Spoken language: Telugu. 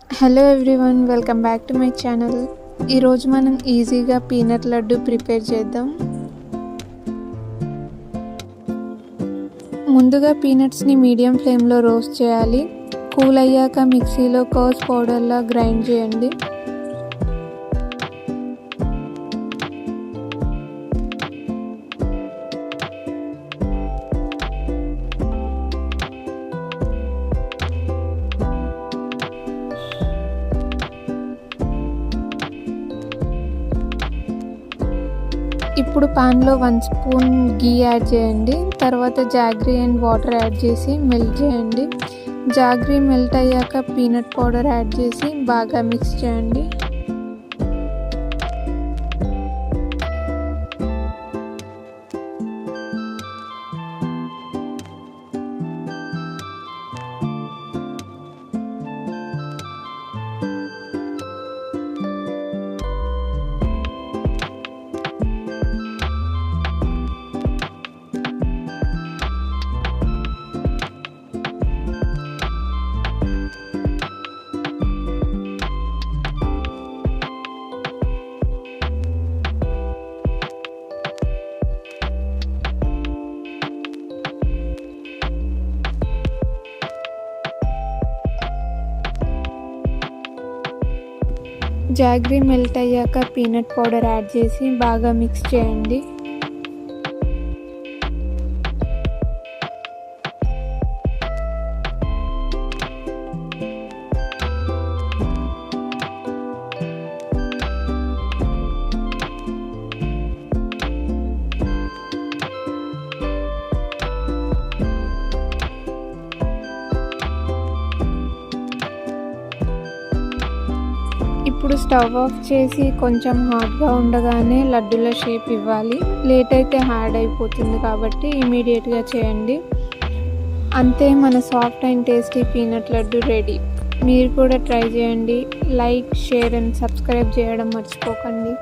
Hello everyone, welcome back to my channel. ఈరోజు మనం ఈజీగా పీనట్ లడ్డు ప్రిపేర్ చేద్దాం. ముందుగా పీనట్స్ని మీడియం ఫ్లేమ్లో రోస్ట్ చేయాలి. కూల్ అయ్యాక మిక్సీలో కర్డ్ పౌడర్లా గ్రైండ్ చేయండి. ఇప్పుడు పాన్లో 1 స్పూన్ గీ యాడ్ చేయండి. తర్వాత జాగ్రీ అండ్ వాటర్ యాడ్ చేసి మెల్ట్ చేయండి. జాగ్రీ మెల్ట్ అయ్యాక పీనట్ పౌడర్ యాడ్ చేసి బాగా మిక్స్ చేయండి. జాగ్రీ మెల్ట్ అయ్యాక పీనట్ పౌడర్ యాడ్ చేసి బాగా మిక్స్ చేయండి. ఇప్పుడు స్టవ్ ఆఫ్ చేసి కొంచెం హాట్గా ఉండగానే లడ్డూల షేప్ ఇవ్వాలి. లేట్ అయితే హార్డ్ అయిపోతుంది కాబట్టి ఇమీడియట్గా చేయండి. అంతే, మన soft and tasty peanut laddu ready. మీరు కూడా ట్రై చేయండి. లైక్, షేర్ అండ్ సబ్స్క్రైబ్ చేయడం మర్చిపోకండి.